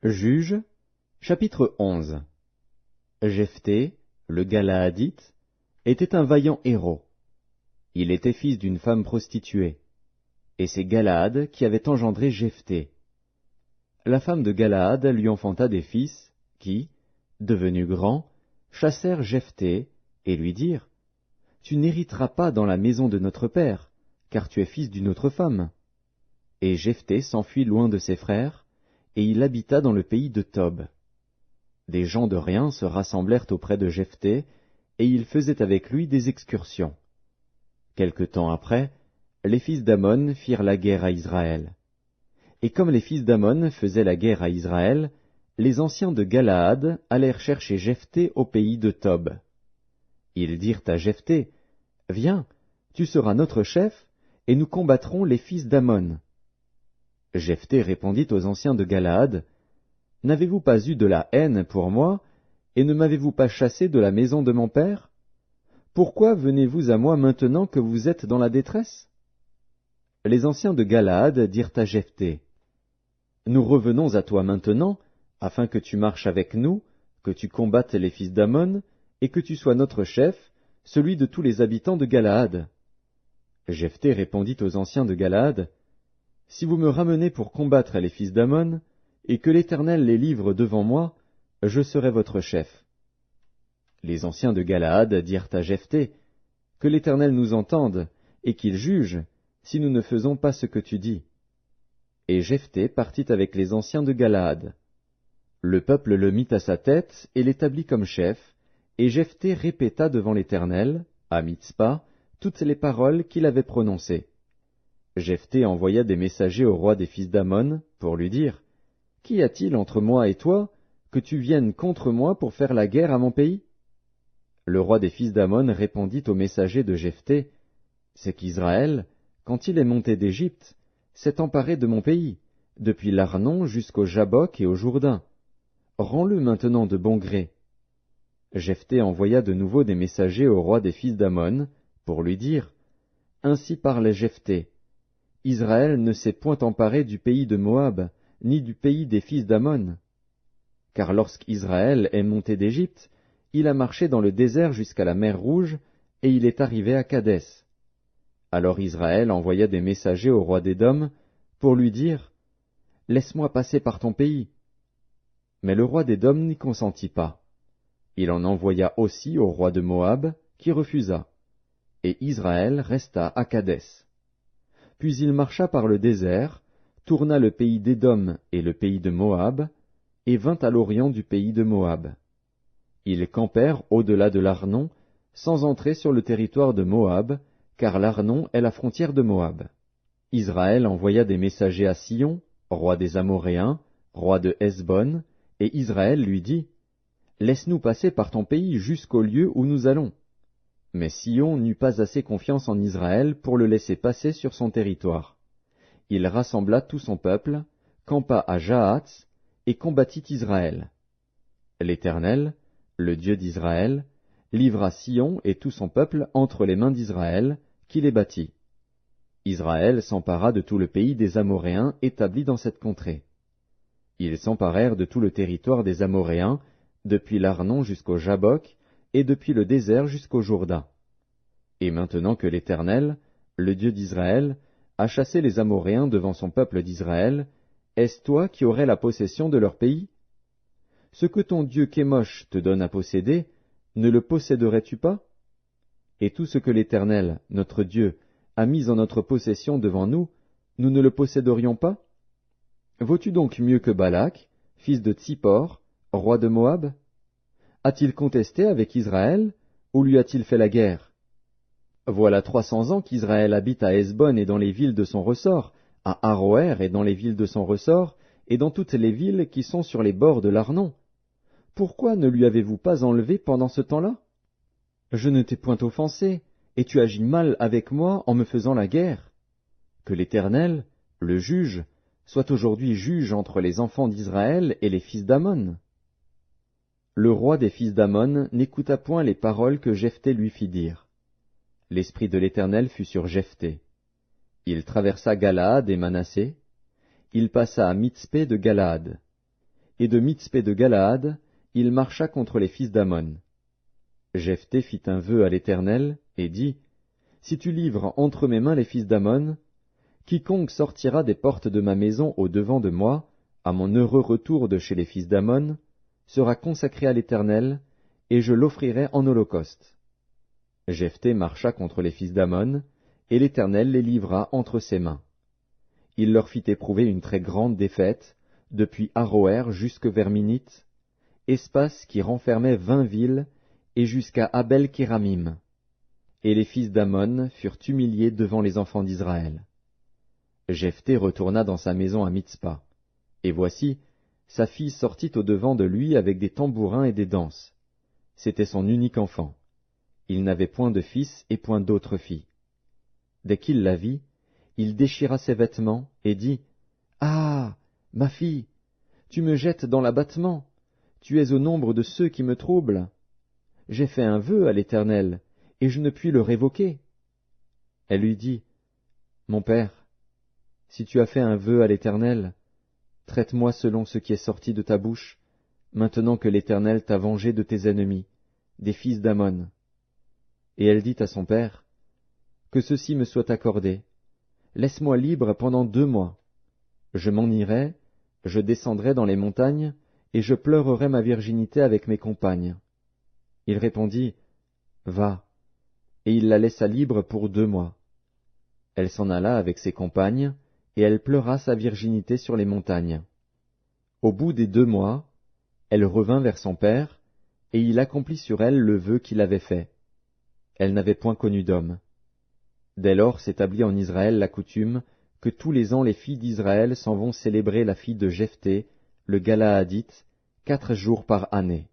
Juges, chapitre 11. Jephthé, le Galaadite, était un vaillant héros. Il était fils d'une femme prostituée, et c'est Galaad qui avait engendré Jephthé. La femme de Galaad lui enfanta des fils, qui, devenus grands, chassèrent Jephthé, et lui dirent, « Tu n'hériteras pas dans la maison de notre père, car tu es fils d'une autre femme. » Et Jephthé s'enfuit loin de ses frères, et il habita dans le pays de Tob. Des gens de rien se rassemblèrent auprès de Jephthé, et ils faisaient avec lui des excursions. Quelque temps après, les fils d'Ammon firent la guerre à Israël. Et comme les fils d'Ammon faisaient la guerre à Israël, les anciens de Galaad allèrent chercher Jephthé au pays de Tob. Ils dirent à Jephthé, « Viens, tu seras notre chef, et nous combattrons les fils d'Ammon. » Jephthé répondit aux anciens de Galaad, « N'avez-vous pas eu de la haine pour moi, et ne m'avez-vous pas chassé de la maison de mon père? Pourquoi venez-vous à moi maintenant que vous êtes dans la détresse ?» Les anciens de Galaad dirent à Jephthé, « Nous revenons à toi maintenant, afin que tu marches avec nous, que tu combattes les fils d'Ammon, et que tu sois notre chef, celui de tous les habitants de Galaad. » Jephthé répondit aux anciens de Galaad, « Si vous me ramenez pour combattre les fils d'Ammon, et que l'Éternel les livre devant moi, je serai votre chef. » Les anciens de Galaad dirent à Jephthé, « Que l'Éternel nous entende, et qu'il juge, si nous ne faisons pas ce que tu dis. » Et Jephthé partit avec les anciens de Galaad. Le peuple le mit à sa tête et l'établit comme chef, et Jephthé répéta devant l'Éternel, à Mitzpa, toutes les paroles qu'il avait prononcées. Jephthé envoya des messagers au roi des fils d'Ammon pour lui dire, « Qu'y a-t-il entre moi et toi, que tu viennes contre moi pour faire la guerre à mon pays ?» Le roi des fils d'Ammon répondit aux messagers de Jephthé, « C'est qu'Israël, quand il est monté d'Égypte, s'est emparé de mon pays, depuis l'Arnon jusqu'au Jabbok et au Jourdain. Rends-le maintenant de bon gré. » Jephthé envoya de nouveau des messagers au roi des fils d'Ammon pour lui dire, « Ainsi parle Jephthé. Israël ne s'est point emparé du pays de Moab, ni du pays des fils d'Ammon. Car lorsqu'Israël est monté d'Égypte, il a marché dans le désert jusqu'à la mer Rouge, et il est arrivé à Kadès. Alors Israël envoya des messagers au roi d'Édom pour lui dire, « Laisse-moi passer par ton pays. » Mais le roi d'Édom n'y consentit pas. Il en envoya aussi au roi de Moab, qui refusa. Et Israël resta à Kadès. Puis il marcha par le désert, tourna le pays d'Édom et le pays de Moab, et vint à l'orient du pays de Moab. Ils campèrent au-delà de l'Arnon, sans entrer sur le territoire de Moab, car l'Arnon est la frontière de Moab. Israël envoya des messagers à Sion, roi des Amoréens, roi de Hesbon, et Israël lui dit, « Laisse-nous passer par ton pays jusqu'au lieu où nous allons. » Mais Sion n'eut pas assez confiance en Israël pour le laisser passer sur son territoire. Il rassembla tout son peuple, campa à Jahatz, et combattit Israël. L'Éternel, le Dieu d'Israël, livra Sion et tout son peuple entre les mains d'Israël, qui les battit. Israël s'empara de tout le pays des Amoréens établis dans cette contrée. Ils s'emparèrent de tout le territoire des Amoréens, depuis l'Arnon jusqu'au Jabbok, et depuis le désert jusqu'au Jourdain. Et maintenant que l'Éternel, le Dieu d'Israël, a chassé les Amoréens devant son peuple d'Israël, est-ce toi qui aurais la possession de leur pays? Ce que ton Dieu Kémosh te donne à posséder, ne le posséderais-tu pas? Et tout ce que l'Éternel, notre Dieu, a mis en notre possession devant nous, nous ne le posséderions pas? Vaux-tu donc mieux que Balak, fils de Tsippor, roi de Moab? A-t-il contesté avec Israël, ou lui a-t-il fait la guerre? Voilà 300 ans qu'Israël habite à Hesbon et dans les villes de son ressort, à Aroër et dans les villes de son ressort, et dans toutes les villes qui sont sur les bords de l'Arnon. Pourquoi ne lui avez-vous pas enlevé pendant ce temps-là? Je ne t'ai point offensé, et tu agis mal avec moi en me faisant la guerre. Que l'Éternel, le juge, soit aujourd'hui juge entre les enfants d'Israël et les fils d'Ammon. » Le roi des fils d'Ammon n'écouta point les paroles que Jephthé lui fit dire. L'esprit de l'Éternel fut sur Jephthé. Il traversa Galaad et Manassé. Il passa à Mitzpé de Galaad. et de Mitzpé de Galaad, il marcha contre les fils d'Ammon. Jephthé fit un vœu à l'Éternel, et dit, « Si tu livres entre mes mains les fils d'Ammon, quiconque sortira des portes de ma maison au devant de moi, à mon heureux retour de chez les fils d'Ammon, sera consacré à l'Éternel, et je l'offrirai en holocauste. » Jephthé marcha contre les fils d'Ammon, et l'Éternel les livra entre ses mains. Il leur fit éprouver une très grande défaite, depuis Aroër jusque vers Minite, espace qui renfermait 20 villes, et jusqu'à Abel-Kéramim. Et les fils d'Ammon furent humiliés devant les enfants d'Israël. Jephthé retourna dans sa maison à Mitzpa. Et voici, sa fille sortit au-devant de lui avec des tambourins et des danses. C'était son unique enfant. Il n'avait point de fils et point d'autre fille. Dès qu'il la vit, il déchira ses vêtements et dit, « Ah, ma fille, tu me jettes dans l'abattement, tu es au nombre de ceux qui me troublent. J'ai fait un vœu à l'Éternel, et je ne puis le révoquer. » Elle lui dit, « Mon père, si tu as fait un vœu à l'Éternel, traite-moi selon ce qui est sorti de ta bouche, maintenant que l'Éternel t'a vengé de tes ennemis, des fils d'Ammon. » Et elle dit à son père, « Que ceci me soit accordé. Laisse-moi libre pendant 2 mois. Je m'en irai, je descendrai dans les montagnes, et je pleurerai ma virginité avec mes compagnes. » Il répondit, « Va. » Et il la laissa libre pour 2 mois. Elle s'en alla avec ses compagnes, et elle pleura sa virginité sur les montagnes. Au bout des 2 mois, elle revint vers son père, et il accomplit sur elle le vœu qu'il avait fait. Elle n'avait point connu d'homme. Dès lors s'établit en Israël la coutume que tous les ans les filles d'Israël s'en vont célébrer la fille de Jephthé, le Galaadite, 4 jours par année.